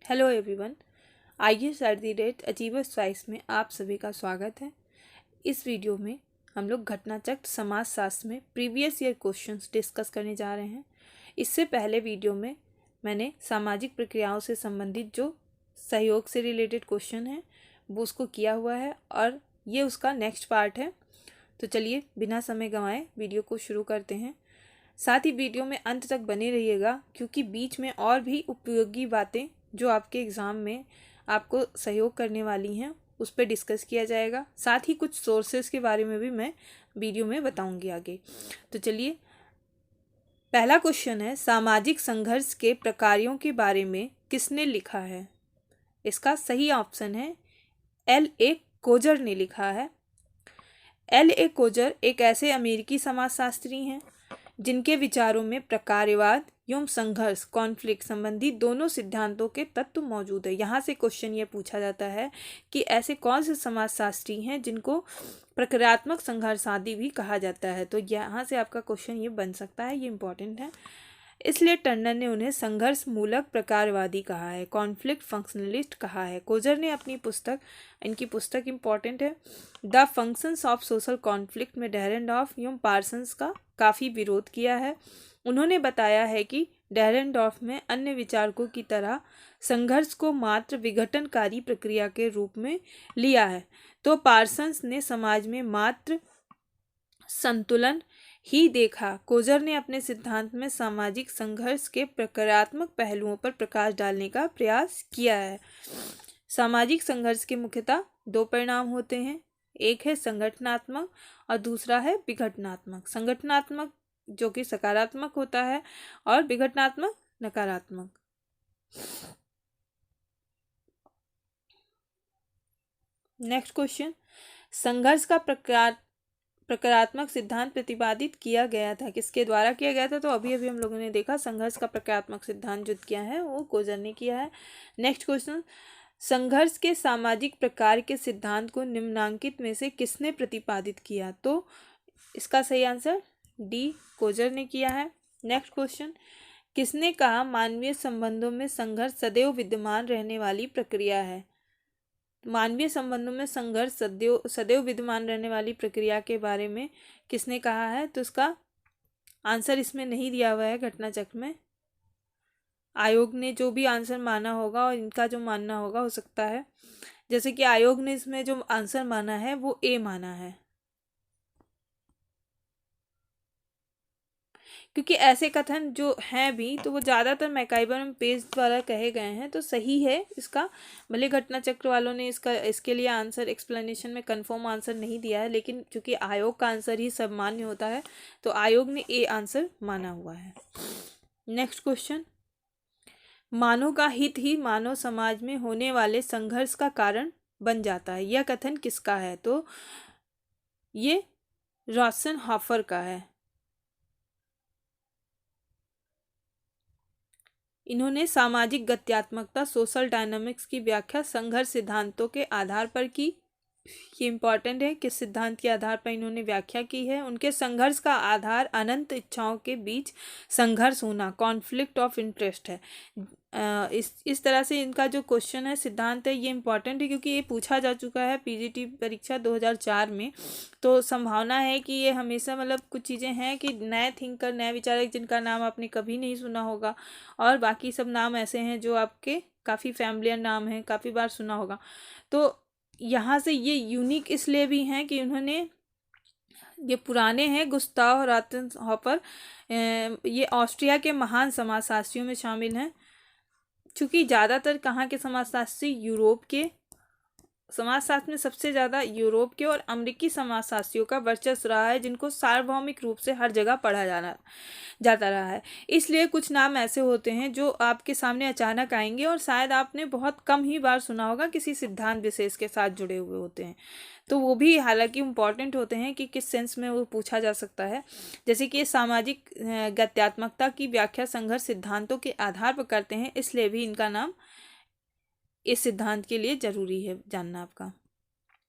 Hello everyone, IELTS choice में आप सभी का स्वागत है। इस वीडियो में हम लोग घटनाचक्र समाजशास्त्र में प्रीवियस ईयर क्वेश्चंस डिस्कस करने जा रहे हैं। इससे पहले वीडियो में मैंने सामाजिक प्रक्रियाओं से संबंधित जो सहयोग से रिलेटेड क्वेश्चन है वो उसको किया हुआ है और ये उसका नेक्स्ट पार्ट है। तो चलिए बिना समय गंवाए वीडियो को शुरू करते हैं। साथ ही वीडियो में अंत तक बने रहिएगा क्योंकि बीच में और भी उपयोगी बातें जो आपके एग्ज़ाम में आपको सहयोग करने वाली हैं उस पर डिस्कस किया जाएगा। साथ ही कुछ सोर्सेज के बारे में भी मैं वीडियो में बताऊंगी आगे। तो चलिए, पहला क्वेश्चन है, सामाजिक संघर्ष के प्रकारों के बारे में किसने लिखा है? इसका सही ऑप्शन है L.A. कोजर ने लिखा है। L.A. कोजर एक ऐसे अमेरिकी समाजशास्त्री हैं जिनके विचारों में प्रकारवाद एवं संघर्ष कॉन्फ्लिक्ट संबंधी दोनों सिद्धांतों के तत्व मौजूद है। यहाँ से क्वेश्चन ये पूछा जाता है कि ऐसे कौन से समाजशास्त्री हैं जिनको प्रक्रियात्मक संघर्षवादी भी कहा जाता है। तो यहाँ से आपका क्वेश्चन ये बन सकता है, ये इंपॉर्टेंट है। इसलिए टंडन ने उन्हें संघर्ष मूलक प्रकारवादी कहा है, कॉन्फ्लिक्ट फंक्शनलिस्ट कहा है। कोजर ने अपनी पुस्तक, इनकी पुस्तक इंपॉर्टेंट है, the functions of social conflict में डेरेंडॉर्फ एवं पार्सन्स का काफ़ी विरोध किया है। उन्होंने बताया है कि डेरेंडॉर्फ में अन्य विचारकों की तरह संघर्ष को मात्र विघटनकारी प्रक्रिया के रूप में लिया है, तो पार्सन्स ने समाज में मात्र संतुलन ही देखा। कोजर ने अपने सिद्धांत में सामाजिक संघर्ष के प्रक्रियात्मक पहलुओं पर प्रकाश डालने का प्रयास किया है। सामाजिक संघर्ष के मुख्यतः दो परिणाम होते हैं, एक है संगठनात्मक और दूसरा है विघटनात्मक। संगठनात्मक जो कि सकारात्मक होता है और विघटनात्मक नकारात्मक। नेक्स्ट क्वेश्चन, संघर्ष का प्रक्रियात्मक सिद्धांत प्रतिपादित किया गया था, किसके द्वारा किया गया था? तो अभी हम लोगों ने देखा संघर्ष का प्रक्रियात्मक सिद्धांत जो किया है वो कोजर ने किया है। नेक्स्ट क्वेश्चन, संघर्ष के सामाजिक प्रकार के सिद्धांत को निम्नांकित में से किसने प्रतिपादित किया? तो इसका सही आंसर डी, कोजर ने किया है। नेक्स्ट क्वेश्चन, किसने कहा मानवीय संबंधों में संघर्ष सदैव विद्यमान रहने वाली प्रक्रिया है? मानवीय संबंधों में संघर्ष सदैव विद्यमान रहने वाली प्रक्रिया के बारे में किसने कहा है? तो इसका आंसर इसमें नहीं दिया हुआ है घटनाचक्र में। आयोग ने जो भी आंसर माना होगा और इनका जो मानना होगा हो सकता है, जैसे कि आयोग ने इसमें जो आंसर माना है वो ए माना है, क्योंकि ऐसे कथन जो हैं भी तो वो ज़्यादातर मैकाइबर और पेज द्वारा कहे गए हैं। तो सही है इसका, भले घटनाचक्र वालों ने इसके लिए आंसर एक्सप्लेनेशन में कंफर्म आंसर नहीं दिया है, लेकिन चूंकि आयोग का आंसर ही सब मान्य होता है तो आयोग ने ए आंसर माना हुआ है। नेक्स्ट क्वेश्चन, मानव का हित ही मानव समाज में होने वाले संघर्ष का कारण बन जाता है, यह कथन किसका है? तो ये रॉसनहॉफर का है। इन्होंने सामाजिक गत्यात्मकता सोशल डायनामिक्स की व्याख्या संघर्ष सिद्धांतों के आधार पर की। ये इंपॉर्टेंट है, किस सिद्धांत के आधार पर इन्होंने व्याख्या की है। उनके संघर्ष का आधार अनंत इच्छाओं के बीच संघर्ष होना, कॉन्फ्लिक्ट ऑफ इंटरेस्ट है। इस तरह से इनका जो क्वेश्चन है, सिद्धांत है, ये इंपॉर्टेंट है क्योंकि ये पूछा जा चुका है पीजीटी परीक्षा 2004 में। तो संभावना है कि ये हमेशा, मतलब कुछ चीज़ें हैं कि नए थिंकर, नए विचारक जिनका नाम आपने कभी नहीं सुना होगा और बाकी सब नाम ऐसे हैं जो आपके काफ़ी फैमिलियर नाम हैं, काफ़ी बार सुना होगा। तो यहाँ से ये यूनिक इसलिए भी हैं कि उन्होंने, ये पुराने हैं, गुस्ताव रॉसनहॉफर, ये ऑस्ट्रिया के महान समाजशास्त्रियों में शामिल हैं। चूँकि ज़्यादातर कहाँ के समाजशास्त्री, यूरोप के समाजशास्त्र में सबसे ज़्यादा यूरोप के और अमेरिकी समाजशास्त्रियों का वर्चस्व रहा है, जिनको सार्वभौमिक रूप से हर जगह पढ़ा जाता रहा है। इसलिए कुछ नाम ऐसे होते हैं जो आपके सामने अचानक आएंगे और शायद आपने बहुत कम ही बार सुना होगा, किसी सिद्धांत विशेष के साथ जुड़े हुए होते हैं। तो वो भी हालांकि इम्पॉर्टेंट होते हैं कि किस सेंस में वो पूछा जा सकता है। जैसे कि सामाजिक गत्यात्मकता की व्याख्या संघर्ष सिद्धांतों के आधार पर करते हैं, इसलिए भी इनका नाम इस सिद्धांत के लिए जरूरी है जानना आपका।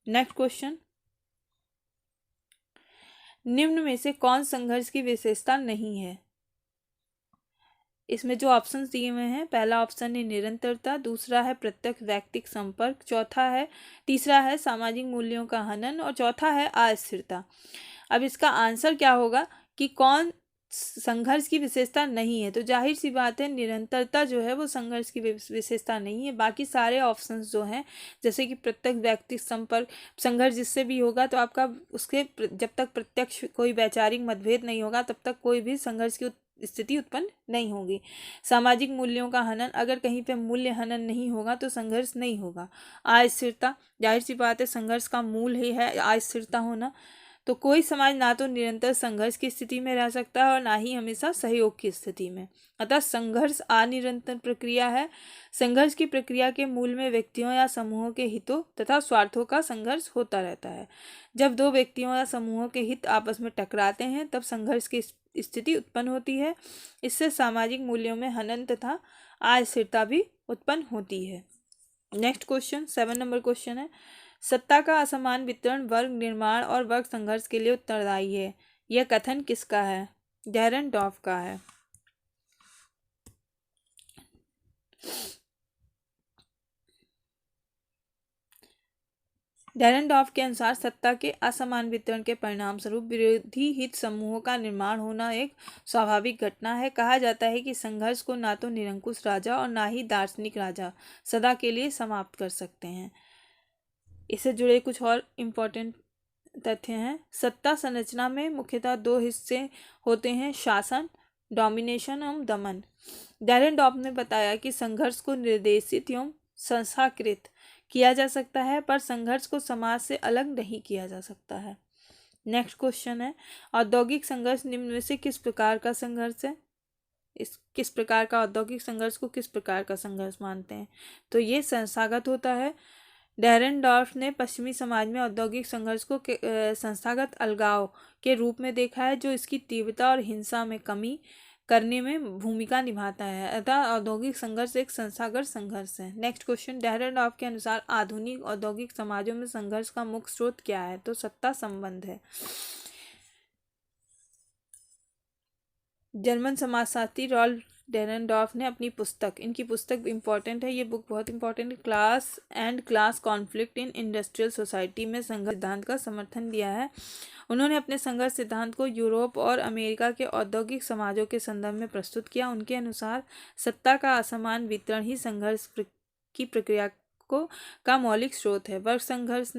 नेक्स्ट क्वेश्चन, निम्न में से कौन संघर्ष की विशेषता नहीं है? इसमें जो ऑप्शंस दिए हुए हैं, पहला ऑप्शन है निरंतरता, दूसरा है प्रत्यक्ष व्यक्तिक संपर्क, तीसरा है सामाजिक मूल्यों का हनन और चौथा है अस्थिरता। अब इसका आंसर क्या होगा कि कौन संघर्ष की विशेषता नहीं है, तो जाहिर सी बात है निरंतरता जो है वो संघर्ष की विशेषता नहीं है। बाकी सारे ऑप्शंस जो हैं, जैसे कि प्रत्यक्ष व्यक्तिक संपर्क, संघर्ष जिससे भी होगा तो आपका उसके जब तक प्रत्यक्ष कोई वैचारिक मतभेद नहीं होगा तब तक कोई भी संघर्ष की स्थिति उत्पन्न नहीं होगी। सामाजिक मूल्यों का हनन, अगर कहीं पे मूल्य हनन नहीं होगा तो संघर्ष नहीं होगा। अस्थिरता, जाहिर सी बात है संघर्ष का मूल ही है अस्थिरता होना। तो कोई समाज ना तो निरंतर संघर्ष की स्थिति में रह सकता है और ना ही हमेशा सहयोग की स्थिति में। अतः संघर्ष अनिरंतर प्रक्रिया है। संघर्ष की प्रक्रिया के मूल में व्यक्तियों या समूहों के हितों तथा स्वार्थों का संघर्ष होता रहता है। जब दो व्यक्तियों या समूहों के हित आपस में टकराते हैं तब संघर्ष की स्थिति उत्पन्न होती है। इससे सामाजिक मूल्यों में हनन तथा अस्थिरता भी उत्पन्न होती है। नेक्स्ट क्वेश्चन 7 नंबर क्वेश्चन है, सत्ता का असमान वितरण वर्ग निर्माण और वर्ग संघर्ष के लिए उत्तरदायी है। यह कथन किसका है? डेरेनडॉर्फ का है। डेरेनडॉर्फ के अनुसार सत्ता के असमान वितरण के परिणाम स्वरूप विरोधी हित समूहों का निर्माण होना एक स्वाभाविक घटना है। कहा जाता है कि संघर्ष को ना तो निरंकुश राजा और ना ही दार्शनिक राजा सदा के लिए समाप्त कर सकते हैं। इससे जुड़े कुछ और इम्पोर्टेंट तथ्य हैं। सत्ता संरचना में मुख्यतः दो हिस्से होते हैं, शासन, डोमिनेशन एवं दमन। डेरेनडॉर्फ ने बताया कि संघर्ष को निर्देशित एवं संस्थाकृत किया जा सकता है पर संघर्ष को समाज से अलग नहीं किया जा सकता है। नेक्स्ट क्वेश्चन है, औद्योगिक संघर्ष निम्न में से किस प्रकार का संघर्ष है? किस प्रकार का औद्योगिक संघर्ष को किस प्रकार का संघर्ष मानते हैं? तो ये संस्थागत होता है। डेरेनडॉर्फ ने पश्चिमी समाज में औद्योगिक संघर्ष को संस्थागत अलगाव के रूप में देखा है जो इसकी तीव्रता और हिंसा में कमी करने में भूमिका निभाता है। अतः औद्योगिक संघर्ष एक संस्थागत संघर्ष है। नेक्स्ट क्वेश्चन, डेरेनडॉर्फ के अनुसार आधुनिक औद्योगिक समाजों में संघर्ष का मुख्य स्रोत क्या है? तो सत्ता संबंध है। जर्मन समाजशास्त्री रॉल्फ डेरेनडॉर्फ ने अपनी पुस्तक, इनकी पुस्तक इंपॉर्टेंट है, ये बुक बहुत इंपॉर्टेंट है, class conflict in industrial society में संघर्ष सिद्धांत का समर्थन दिया है। उन्होंने अपने संघर्ष सिद्धांत को यूरोप और अमेरिका के औद्योगिक समाजों के संदर्भ में प्रस्तुत किया। उनके अनुसार सत्ता का असमान वितरण ही संघर्ष की प्रक्रिया का मौलिक स्रोत है। वर्ग संघर्ष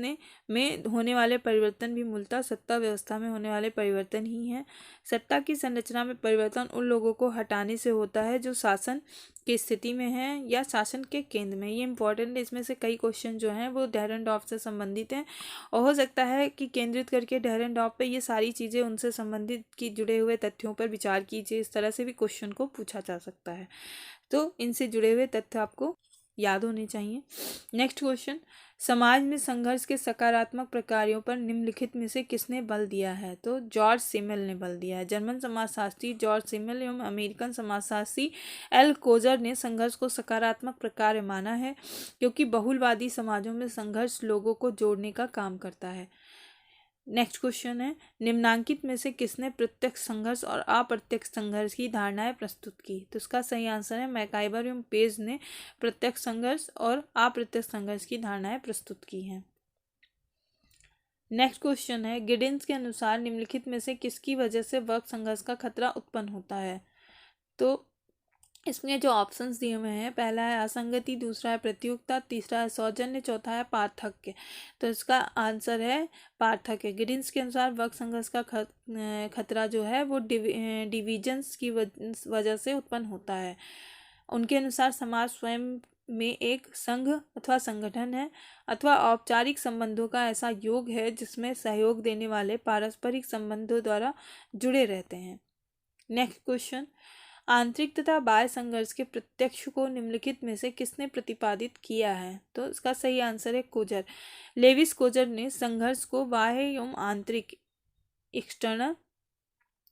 में होने वाले परिवर्तन भी मूलतः सत्ता व्यवस्था में होने वाले परिवर्तन ही हैं। सत्ता की संरचना में परिवर्तन उन लोगों को हटाने से होता है जो शासन की स्थिति में हैं या शासन के केंद्र में। ये इंपॉर्टेंट है। इसमें से कई क्वेश्चन जो हैं वो डेरेनडॉर्फ से संबंधित हैं और हो सकता है कि केंद्रित करके डेरेनडॉर्फ पे ये सारी चीज़ें उनसे संबंधित की जुड़े हुए तथ्यों पर विचार कीजिए। इस तरह से भी क्वेश्चन को पूछा जा सकता है, तो इनसे जुड़े हुए तथ्य आपको याद होने चाहिए। नेक्स्ट क्वेश्चन, समाज में संघर्ष के सकारात्मक प्रकारों पर निम्नलिखित में से किसने बल दिया है? तो जॉर्ज सिमेल ने बल दिया है। जर्मन समाजशास्त्री जॉर्ज सिमेल एवं अमेरिकन समाजशास्त्री एल कोजर ने संघर्ष को सकारात्मक प्रकार माना है क्योंकि बहुलवादी समाजों में संघर्ष लोगों को जोड़ने का काम करता है। नेक्स्ट क्वेश्चन है, निम्नांकित में से किसने प्रत्यक्ष संघर्ष और अप्रत्यक्ष संघर्ष की धारणाएं प्रस्तुत की? तो इसका सही आंसर है मैकाइबर एवं पेज ने प्रत्यक्ष संघर्ष और अप्रत्यक्ष संघर्ष की धारणाएं प्रस्तुत की हैं। नेक्स्ट क्वेश्चन है, गिडिन्स के अनुसार निम्नलिखित में से किसकी वजह से वर्ग संघर्ष का खतरा उत्पन्न होता है? तो इसमें जो ऑप्शंस दिए हुए हैं, पहला है असंगति, दूसरा है प्रतियोगिता, तीसरा है सौजन्य, चौथा है पार्थक्य। तो इसका आंसर है पार्थक्य। गिडिन्स के अनुसार वर्ग संघर्ष का खतरा जो है वो डिविजन्स की वजह से उत्पन्न होता है। उनके अनुसार समाज स्वयं में एक संघ अथवा संगठन है अथवा औपचारिक संबंधों का ऐसा योग है जिसमें सहयोग देने वाले पारस्परिक संबंधों द्वारा जुड़े रहते हैं। नेक्स्ट क्वेश्चन, आंतरिक तथा बाह्य संघर्ष के प्रत्यक्ष को निम्नलिखित में से किसने प्रतिपादित किया है? तो इसका सही आंसर है कोजर। लेविस कोजर ने संघर्ष को बाह्य एवं आंतरिक, एक्सटर्नल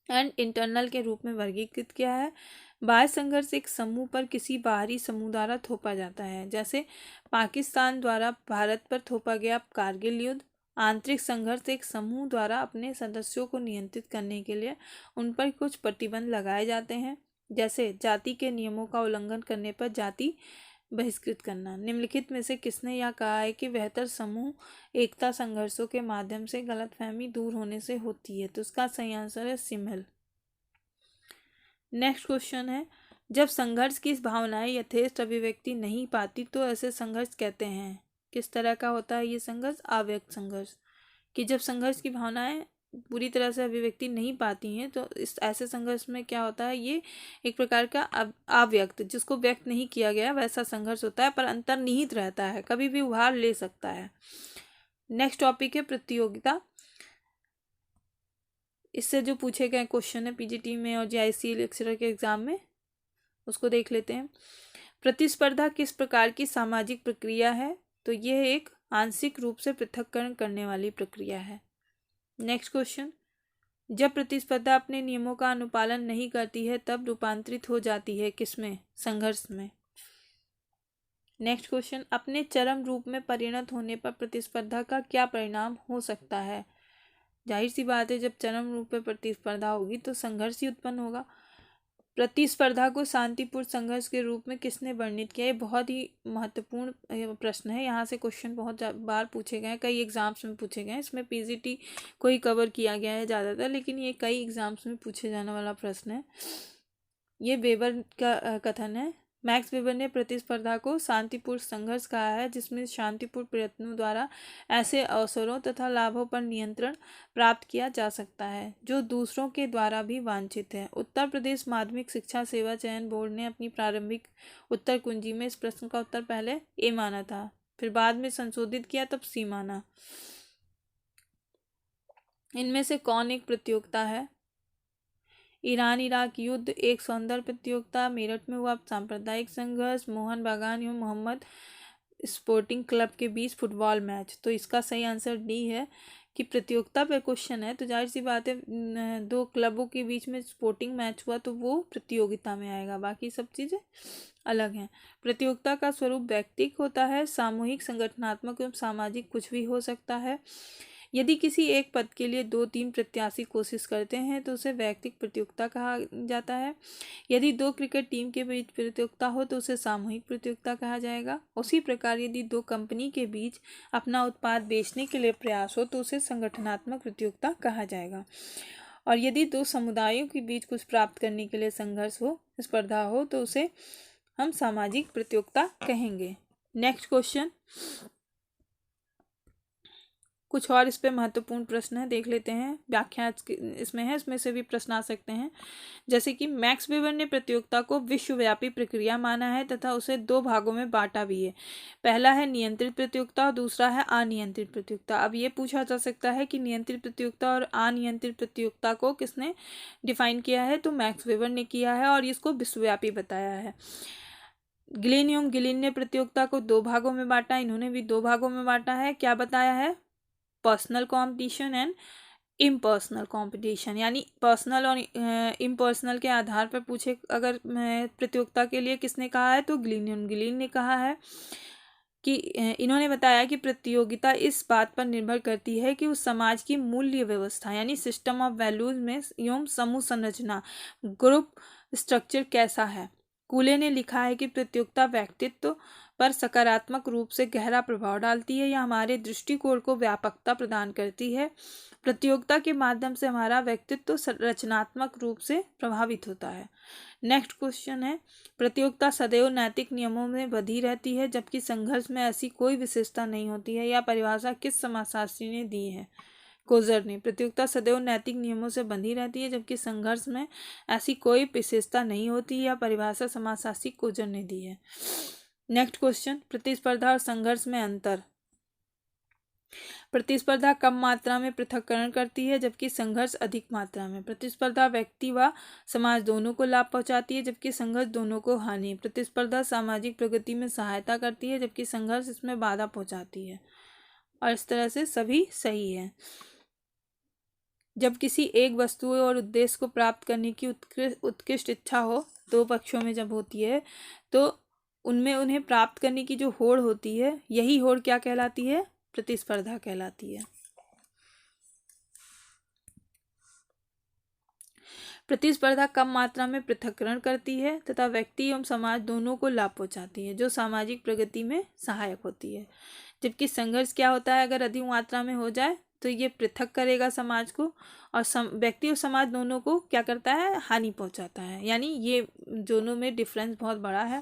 एंड इंटरनल के रूप में वर्गीकृत किया है। बाह्य संघर्ष एक समूह पर किसी बाहरी समूह द्वारा थोपा जाता है, जैसे पाकिस्तान द्वारा भारत पर थोपा गया कारगिल युद्ध। आंतरिक संघर्ष एक समूह द्वारा अपने सदस्यों को नियंत्रित करने के लिए उन पर कुछ प्रतिबंध लगाए जाते हैं। जैसे जाति के नियमों का उल्लंघन करने पर जाति बहिष्कृत करना। निम्नलिखित में से किसने यह कहा है कि बेहतर समूह एकता संघर्षों के माध्यम से गलतफहमी दूर होने से होती है? तो इसका सही आंसर है सिमल। नेक्स्ट क्वेश्चन है, जब संघर्ष की भावनाएं यथेष्ट अभिव्यक्ति नहीं पाती तो ऐसे संघर्ष कहते हैं? किस तरह का होता है ये संघर्ष? अव्यक्त संघर्ष। कि जब संघर्ष की भावनाएं पूरी तरह से अभिव्यक्ति नहीं पाती हैं तो इस ऐसे संघर्ष में क्या होता है, ये एक प्रकार का अव्यक्त, जिसको व्यक्त नहीं किया गया वैसा संघर्ष होता है, पर अंतर्निहित रहता है, कभी भी उभार ले सकता है। नेक्स्ट टॉपिक है प्रतियोगिता। इससे जो पूछे गए क्वेश्चन है पीजीटी में और जेआईसी लेक्चरर के एग्जाम में, उसको देख लेते हैं। प्रतिस्पर्धा किस प्रकार की सामाजिक प्रक्रिया है? तो यह एक आंशिक रूप से पृथक्करण करने वाली प्रक्रिया है। नेक्स्ट क्वेश्चन, जब प्रतिस्पर्धा अपने नियमों का अनुपालन नहीं करती है तब रूपांतरित हो जाती है किसमें? संघर्ष में। नेक्स्ट क्वेश्चन, अपने चरम रूप में परिणत होने पर प्रतिस्पर्धा का क्या परिणाम हो सकता है? जाहिर सी बात है, जब चरम रूप में प्रतिस्पर्धा होगी तो संघर्ष ही उत्पन्न होगा। प्रतिस्पर्धा को शांतिपूर्ण संघर्ष के रूप में किसने वर्णित किया? ये बहुत ही महत्वपूर्ण प्रश्न है। यहाँ से क्वेश्चन बहुत बार पूछे गए हैं, कई एग्जाम्स में पूछे गए हैं। इसमें पीजीटी को ही कवर किया गया है ज़्यादातर, लेकिन ये कई एग्जाम्स में पूछे जाने वाला प्रश्न है। ये वेबर का कथन है। मैक्स वेबर ने प्रतिस्पर्धा को शांतिपूर्ण संघर्ष कहा है, जिसमें शांतिपूर्ण प्रयत्नों द्वारा ऐसे अवसरों तथा लाभों पर नियंत्रण प्राप्त किया जा सकता है जो दूसरों के द्वारा भी वांछित है। उत्तर प्रदेश माध्यमिक शिक्षा सेवा चयन बोर्ड ने अपनी प्रारंभिक उत्तर कुंजी में इस प्रश्न का उत्तर पहले ए माना था, फिर बाद में संशोधित किया, तब सी माना। इनमें से कौन एक प्रतियोगिता है? ईरान इराक युद्ध, एक सौंदर्य प्रतियोगिता, मेरठ में हुआ सांप्रदायिक संघर्ष, मोहन बागान एवं मोहम्मद स्पोर्टिंग क्लब के बीच फुटबॉल मैच। तो इसका सही आंसर डी है कि प्रतियोगिता पे क्वेश्चन है तो जाहिर सी बात है, दो क्लबों के बीच में स्पोर्टिंग मैच हुआ तो वो प्रतियोगिता में आएगा, बाकी सब चीज़ें अलग हैं। प्रतियोगिता का स्वरूप व्यक्तिक होता है, सामूहिक, संगठनात्मक एवं सामाजिक कुछ भी हो सकता है। यदि किसी एक पद के लिए 2-3 प्रत्याशी कोशिश करते हैं तो उसे व्यक्तिक प्रतियोगिता कहा जाता है। यदि 2 क्रिकेट टीम के बीच प्रतियोगिता हो तो उसे सामूहिक प्रतियोगिता कहा जाएगा। उसी प्रकार यदि 2 कंपनी के बीच अपना उत्पाद बेचने के लिए प्रयास हो तो उसे संगठनात्मक प्रतियोगिता कहा जाएगा। और यदि 2 समुदायों के बीच कुछ प्राप्त करने के लिए संघर्ष हो, स्पर्धा हो, तो उसे हम सामाजिक प्रतियोगिता कहेंगे। नेक्स्ट क्वेश्चन, कुछ और इस पे महत्वपूर्ण प्रश्न है, देख लेते हैं। व्याख्या इसमें है, इसमें से भी प्रश्न आ सकते हैं। जैसे कि मैक्स वेबर ने प्रतियोगिता को विश्वव्यापी प्रक्रिया माना है तथा उसे 2 भागों में बांटा भी है। पहला है नियंत्रित प्रतियोगिता और दूसरा है अनियंत्रित प्रतियोगिता। अब ये पूछा जा सकता है कि नियंत्रित प्रतियोगिता और अनियंत्रित प्रतियोगिता को किसने डिफाइन किया है? तो मैक्स वेबर ने किया है और इसको विश्वव्यापी बताया है। गिलिन एवं गिलिन ने प्रतियोगिता को 2 भागों में बांटा, इन्होंने भी 2 भागों में बांटा है। क्या बताया है? Personal competition and impersonal competition, यानी पर्सनल और इम्पर्सनल के आधार पर पूछे अगर प्रतियोगिता के लिए किसने कहा है तो गिलिन ने कहा है कि इन्होंने बताया कि प्रतियोगिता इस बात पर निर्भर करती है कि उस समाज की मूल्य व्यवस्था यानी सिस्टम ऑफ वैल्यूज में एवं समूह संरचना, ग्रुप स्ट्रक्चर कैसा है। कूले ने लिखा है कि प्रतियोगिता व्यक्तित्व पर सकारात्मक रूप से गहरा प्रभाव डालती है या हमारे दृष्टिकोण को व्यापकता प्रदान करती है। प्रतियोगिता के माध्यम से हमारा व्यक्तित्व रचनात्मक रूप से प्रभावित होता है। नेक्स्ट क्वेश्चन है, प्रतियोगिता सदैव नैतिक नियमों में बंधी रहती है जबकि संघर्ष में ऐसी कोई विशेषता नहीं होती है। यह परिभाषा किस समाजशास्त्री ने दी है? कोजर ने। प्रतियोगिता सदैव नैतिक नियमों से बंधी रहती है जबकि संघर्ष में ऐसी कोई विशेषता नहीं होती। यह परिभाषा समाजशास्त्री कोजर ने दी है। नेक्स्ट क्वेश्चन, प्रतिस्पर्धा और संघर्ष में अंतर। प्रतिस्पर्धा कम मात्रा में पृथक्करण करती है जबकि संघर्ष अधिक मात्रा में। प्रतिस्पर्धा व्यक्ति व समाज दोनों को लाभ पहुंचाती है जबकि संघर्ष दोनों को हानि। प्रतिस्पर्धा सामाजिक प्रगति में सहायता करती है जबकि संघर्ष इसमें बाधा पहुंचाती है। और इस तरह से सभी सही है। जब किसी एक वस्तु और उद्देश्य को प्राप्त करने की उत्कृष्ट इच्छा हो, 2 पक्षों में जब होती है तो उनमें उन्हें प्राप्त करने की जो होड़ होती है, यही होड़ क्या कहलाती है? प्रतिस्पर्धा कहलाती है। प्रतिस्पर्धा कम मात्रा में पृथक्करण करती है तथा व्यक्ति एवं समाज दोनों को लाभ पहुंचाती है, जो सामाजिक प्रगति में सहायक होती है। जबकि संघर्ष क्या होता है, अगर अधिक मात्रा में हो जाए तो ये पृथक करेगा समाज को, और व्यक्ति और समाज दोनों को क्या करता है, हानि पहुंचाता है। यानी ये दोनों में डिफरेंस बहुत बड़ा है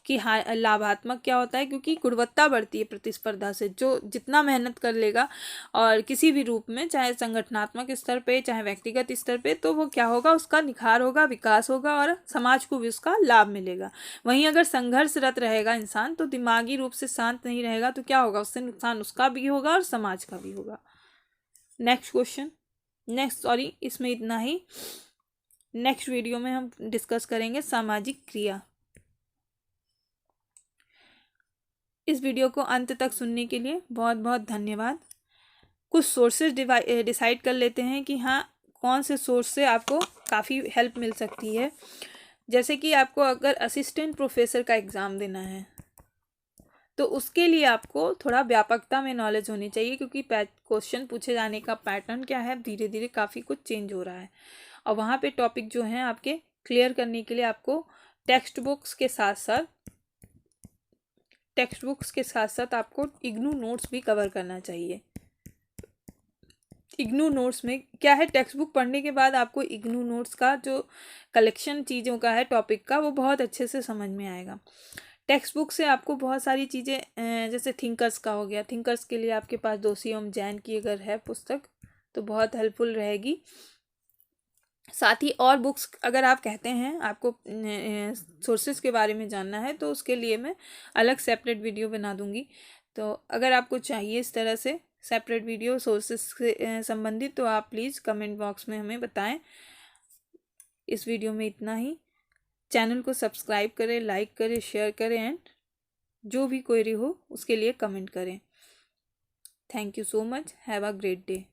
कि लाभात्मक क्या होता है, क्योंकि गुणवत्ता बढ़ती है प्रतिस्पर्धा से। जो जितना मेहनत कर लेगा और किसी भी रूप में, चाहे संगठनात्मक स्तर पे चाहे व्यक्तिगत स्तर पे, तो वो क्या होगा, उसका निखार होगा, विकास होगा और समाज को भी उसका लाभ मिलेगा। वहीं अगर संघर्षरत रहेगा इंसान तो दिमागी रूप से शांत नहीं रहेगा तो क्या होगा, उससे नुकसान उसका भी होगा और समाज का भी होगा। इसमें इतना ही। नेक्स्ट वीडियो में हम डिस्कस करेंगे सामाजिक क्रिया। इस वीडियो को अंत तक सुनने के लिए बहुत बहुत धन्यवाद। कुछ सोर्सेज डिसाइड कर लेते हैं कि हाँ, कौन से सोर्स से आपको काफ़ी हेल्प मिल सकती है। जैसे कि आपको अगर असिस्टेंट प्रोफेसर का एग्ज़ाम देना है तो उसके लिए आपको थोड़ा व्यापकता में नॉलेज होनी चाहिए, क्योंकि क्वेश्चन पूछे जाने का पैटर्न क्या है, धीरे धीरे काफ़ी कुछ चेंज हो रहा है। और वहाँ पे टॉपिक जो हैं आपके क्लियर करने के लिए आपको टेक्स्ट बुक्स के साथ साथ आपको इग्नू नोट्स भी कवर करना चाहिए। इग्नू नोट्स में क्या है, टेक्स्ट बुक पढ़ने के बाद आपको इग्नू नोट्स का जो कलेक्शन चीज़ों का है टॉपिक का, वो बहुत अच्छे से समझ में आएगा। टेक्स्ट बुक से आपको बहुत सारी चीज़ें, जैसे थिंकर्स का हो गया, थिंकर्स के लिए आपके पास दोषी एवं जैन की अगर है पुस्तक तो बहुत हेल्पफुल रहेगी। साथ ही और बुक्स अगर आप कहते हैं आपको सोर्सेज के बारे में जानना है तो उसके लिए मैं अलग सेपरेट वीडियो बना दूंगी। तो अगर आपको चाहिए इस तरह से सेपरेट वीडियो सोर्सेज से संबंधित तो आप प्लीज़ कमेंट बॉक्स में हमें बताएं। इस वीडियो में इतना ही। चैनल को सब्सक्राइब करें, लाइक करें, शेयर करें एंड जो भी क्वेरी हो उसके लिए कमेंट करें। Thank you so much. Have a great day.